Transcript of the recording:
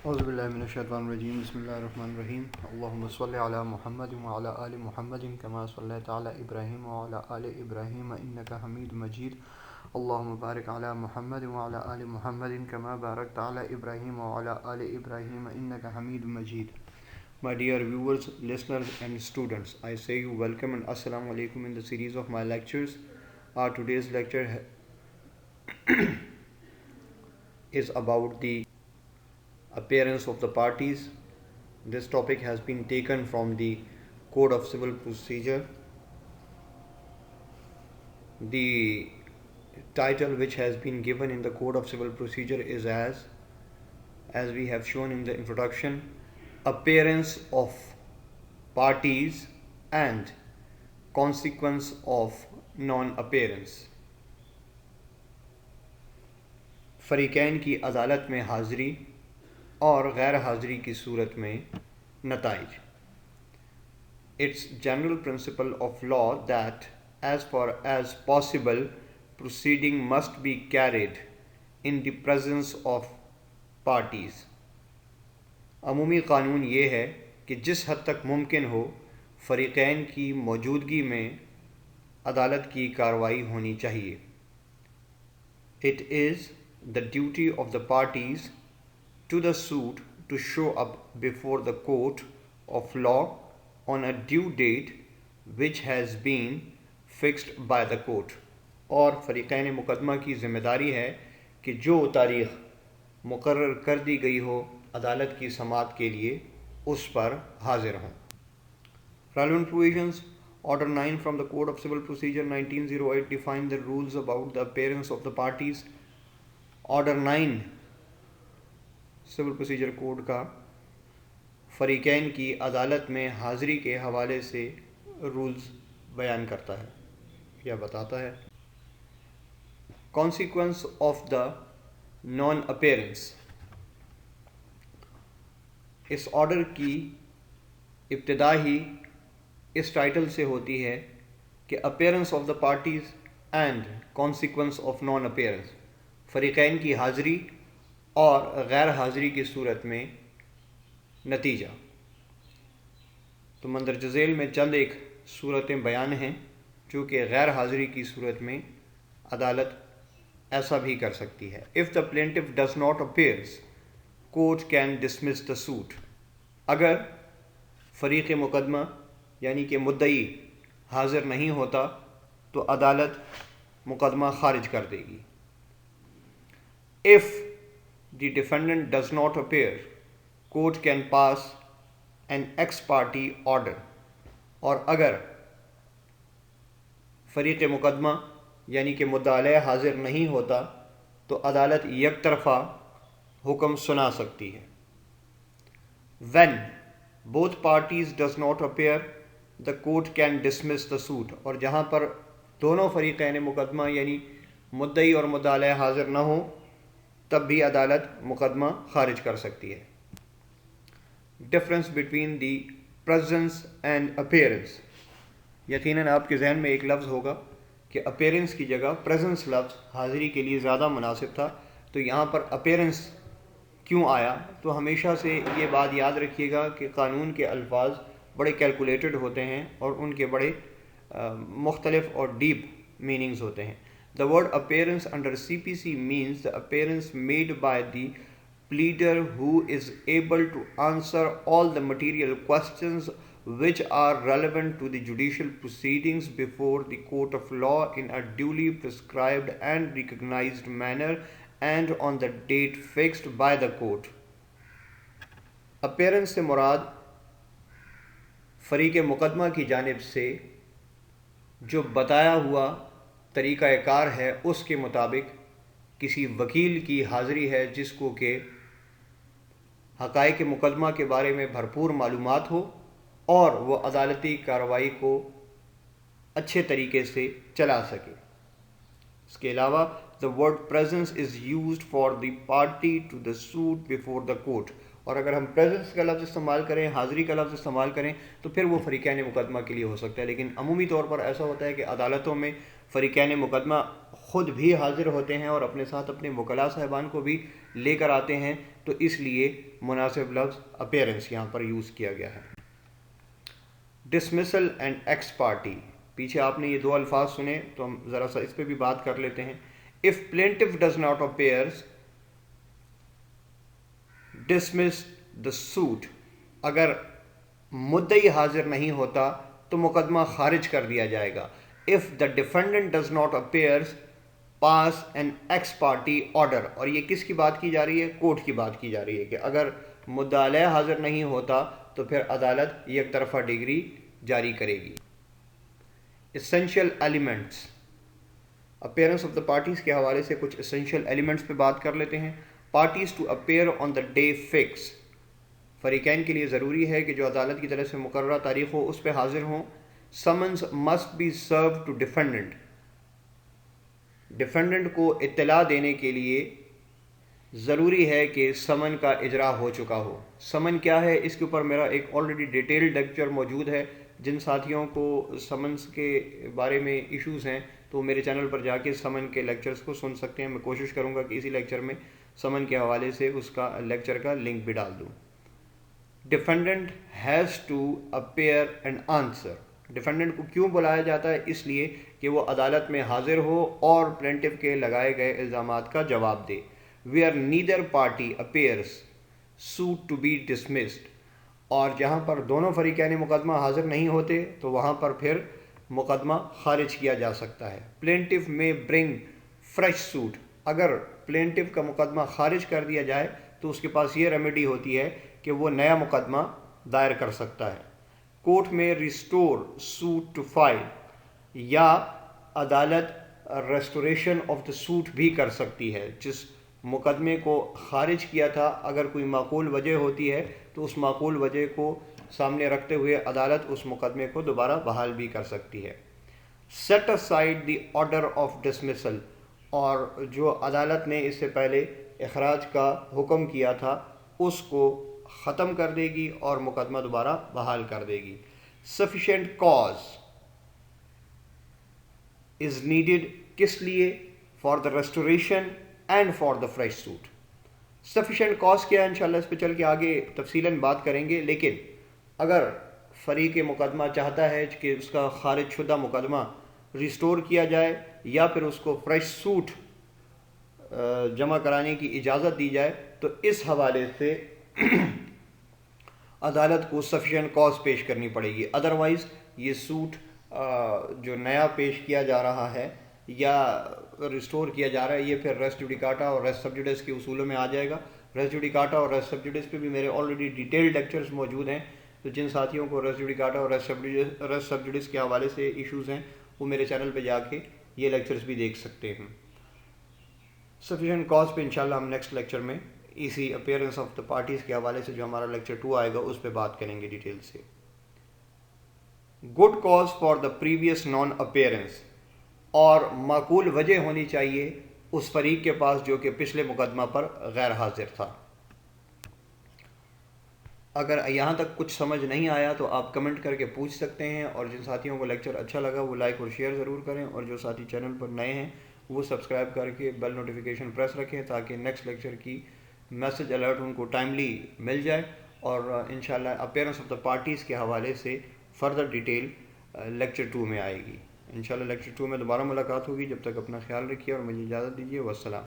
اعوذ باللہ من الشیطان الرجیم بسم اللہ الرحمن الرحیم اللہم صلی علی محمد وعلی آل محمد کما صلیت علی ابراہیم وعلی آل ابراہیم انک حمید مجید اللہم بارک علی محمد وعلی آل محمد کما بارکت علی ابراہیم وعلی آل ابراہیم انک حمید مجید. My dear viewers, listeners and students, I say you welcome and assalamu alaikum in the series of my lectures. Our today's lecture is about the appearance of the parties. This topic has been taken from the Code of Civil Procedure. The title which has been given in the Code of Civil Procedure is as we have shown in the introduction, appearance of parties and consequence of non-appearance. فریقین کی عدالت میں حاضری اور غیر حاضری کی صورت میں نتائج. It's general principle of law that as far as possible proceeding must be carried in the presence of parties. عمومی قانون یہ ہے کہ جس حد تک ممکن ہو فریقین کی موجودگی میں عدالت کی کارروائی ہونی چاہیے. It is the duty of the parties to the suit to show up before the court of law on a due date which has been fixed by the court. اور فریقین مقدمہ کی ذمہ داری ہے کہ جو تاریخ مقرر کر دی گئی ہو عدالت کی سماعت کے لیے اس پر حاضر ہوں. Relevant provisions. Order 9 from the Code of Civil Procedure 1908 define the rules about the appearance of the parties. Order 9 civil procedure code کا فریقین کی عدالت میں حاضری کے حوالے سے رولز بیان کرتا ہے یا بتاتا ہے. Consequence of the non appearance. اس آرڈر کی ابتدا ہی اس ٹائٹل سے ہوتی ہے کہ appearance of the parties and consequence of non appearance. فریقین کی حاضری اور غیر حاضری کی صورت میں نتیجہ. تو مندرجہ ذیل میں چند ایک صورتیں بیان ہیں جو کہ غیر حاضری کی صورت میں عدالت ایسا بھی کر سکتی ہے. If the plaintiff does not appears, court can dismiss the suit. اگر فریق مقدمہ یعنی کہ مدعی حاضر نہیں ہوتا تو عدالت مقدمہ خارج کر دے گی. If the defendant does not appear, court can pass an ex parte order. اور اگر فریق مقدمہ یعنی کہ مدعا علیہ حاضر نہیں ہوتا تو عدالت یک طرفہ حکم سنا سکتی ہے. When both parties does not appear, the court can dismiss the suit. اور جہاں پر دونوں فریقین مقدمہ یعنی مدعی اور مدعا علیہ حاضر نہ ہوں تب بھی عدالت مقدمہ خارج کر سکتی ہے. Difference between the presence and appearance. یقیناً آپ کے ذہن میں ایک لفظ ہوگا کہ اپیئرنس کی جگہ پریزنس لفظ حاضری کے لیے زیادہ مناسب تھا تو یہاں پر اپیئرنس کیوں آیا. تو ہمیشہ سے یہ بات یاد رکھیے گا کہ قانون کے الفاظ بڑے کیلکولیٹڈ ہوتے ہیں اور ان کے بڑے مختلف اور ڈیپ میننگز ہوتے ہیں. The word appearance under CPC means the appearance made by the pleader who is able to answer all the material questions which are relevant to the judicial proceedings before the court of law in a duly prescribed and recognized manner and on the date fixed by the court. Appearance سے مراد فریق مقدمہ کی جانب سے جو بتایا ہوا طریقہ کار ہے اس کے مطابق کسی وکیل کی حاضری ہے جس کو کہ حقائق مقدمہ کے بارے میں بھرپور معلومات ہو اور وہ عدالتی کارروائی کو اچھے طریقے سے چلا سکے. اس کے علاوہ the word presence is used for the party to the suit before the court. اور اگر ہم پریزنس کا لفظ استعمال کریں حاضری کا لفظ استعمال کریں تو پھر وہ فریقین مقدمہ کے لیے ہو سکتا ہے. لیکن عمومی طور پر ایسا ہوتا ہے کہ عدالتوں میں فریقین مقدمہ خود بھی حاضر ہوتے ہیں اور اپنے ساتھ اپنے وکلاء صاحبان کو بھی لے کر آتے ہیں، تو اس لیے مناسب لفظ اپیئرنس یہاں پر یوز کیا گیا ہے۔ ڈسمسل اینڈ ایکس پارٹی، پیچھے آپ نے یہ دو الفاظ سنے تو ہم ذرا سا اس پہ بھی بات کر لیتے ہیں۔ If plaintiff does not appear, dismiss the suit، اگر مدعی حاضر نہیں ہوتا تو مقدمہ خارج کر دیا جائے گا۔ If the defendant does not appear, pass an ex parte order، اور یہ کس کی بات کی جا رہی ہے؟ کورٹ کی بات کی جا رہی ہے کہ اگر مدعا علیہ حاضر نہیں ہوتا تو پھر عدالت یک طرفہ ڈگری جاری کرے گی۔ Essential elements، appearance of the parties کے حوالے سے کچھ اسینشیل ایلیمنٹس پہ بات کر لیتے ہیں۔ Parties to appear on the day fix, فریقین کے لیے ضروری ہے کہ جو عدالت کی طرف سے مقررہ تاریخ ہو اس پہ حاضر ہوں۔ Summons must be serve to defendant, defendant کو اطلاع دینے کے لیے ضروری ہے کہ سمن کا اجرا ہو چکا ہو۔ سمن کیا ہے، اس کے اوپر میرا ایک آلریڈی ڈیٹیلڈ لیکچر موجود ہے۔ جن ساتھیوں کو سمنس کے بارے میں ایشوز ہیں تو میرے چینل پر جا کے سمن کے لیکچرز کو سن سکتے ہیں۔ میں کوشش کروں گا کہ اسی لیکچر میں سمن کے حوالے سے اس کا لیکچر کا لنک بھی ڈال دوں۔ Defendant has to appear and answer, defendant کو کیوں بلایا جاتا ہے؟ اس لیے کہ وہ عدالت میں حاضر ہو اور پلینٹف کے لگائے گئے الزامات کا جواب دے۔ Where neither party appears suit to be dismissed, اور جہاں پر دونوں فریقین مقدمہ حاضر نہیں ہوتے تو وہاں پر پھر مقدمہ خارج کیا جا سکتا ہے۔ پلینٹف میں برنگ فریش سوٹ، اگر پلینٹف کا مقدمہ خارج کر دیا جائے تو اس کے پاس یہ ریمیڈی ہوتی ہے کہ وہ نیا مقدمہ دائر کر سکتا ہے۔ کورٹ میں ریسٹور سوٹ ٹو فائل، یا عدالت ریسٹوریشن آف دا سوٹ بھی کر سکتی ہے۔ جس مقدمے کو خارج کیا تھا اگر کوئی معقول وجہ ہوتی ہے تو اس معقول وجہ کو سامنے رکھتے ہوئے عدالت اس مقدمے کو دوبارہ بحال بھی کر سکتی ہے۔ Set aside the order of dismissal, اور جو عدالت نے اس سے پہلے اخراج کا حکم کیا تھا اس کو ختم کر دے گی اور مقدمہ دوبارہ بحال کر دے گی۔ سفیشینٹ کاز از نیڈیڈ، کس لیے؟ For the restoration and for the fresh suit. Sufficient cause کیا ہے انشاءاللہ اس پہ چل کے آگے تفصیلاً بات کریں گے، لیکن اگر فریق مقدمہ چاہتا ہے کہ اس کا خارج شدہ مقدمہ ریسٹور کیا جائے یا پھر اس کو فریش سوٹ جمع کرانے کی اجازت دی جائے تو اس حوالے سے عدالت کو سفیشینٹ کاز پیش کرنی پڑے گی، ادروائز یہ سوٹ جو نیا پیش کیا جا رہا ہے یا ریسٹور کیا جا رہا ہے یہ پھر ریس جوڈیکاٹا اور ریس سب جوڈیس کے اصولوں میں آ جائے گا۔ ریس جوڈیکاٹا اور ریس سب جوڈیس پہ بھی میرے آلریڈی ڈیٹیلڈ لیکچرز موجود ہیں، تو جن ساتھیوں کو ریس جوڈیکاٹا اور ریس سب جوڈیس کے حوالے سے ایشوز ہیں وہ میرے چینل پہ جا کے یہ لیکچرز بھی دیکھ سکتے ہیں۔ سفیشینٹ کاز پہ انشاءاللہ ہم نیکسٹ لیکچر میں اسی اپیئرنس آف دا پارٹیز کے حوالے سے جو ہمارا لیکچر 2 آئے گا اس پہ بات کریں گے ڈیٹیل سے۔ Good cause for the previous naan appearance, اور معقول وجہ ہونی چاہیے اس فریق کے پاس جو کہ پچھلے مقدمہ پر غیر حاضر تھا۔ اگر یہاں تک کچھ سمجھ نہیں آیا تو آپ کمنٹ کر کے پوچھ سکتے ہیں، اور جن ساتھیوں کو لیکچر اچھا لگا وہ لائک اور شیئر ضرور کریں، اور جو ساتھی چینل پر نئے ہیں وہ سبسکرائب کر کے بیل نوٹیفیکیشن پریس رکھیں تاکہ نیکسٹ لیکچر کی میسج الرٹ ان کو ٹائملی مل جائے، اور انشاءاللہ اپیئرنس آف دا پارٹیز کے حوالے سے فردر ڈیٹیل لیکچر 2 میں آئے گی۔ انشاءاللہ لیکچر 2 میں دوبارہ ملاقات ہوگی، جب تک اپنا خیال رکھیے اور مجھے اجازت دیجیے، والسلام۔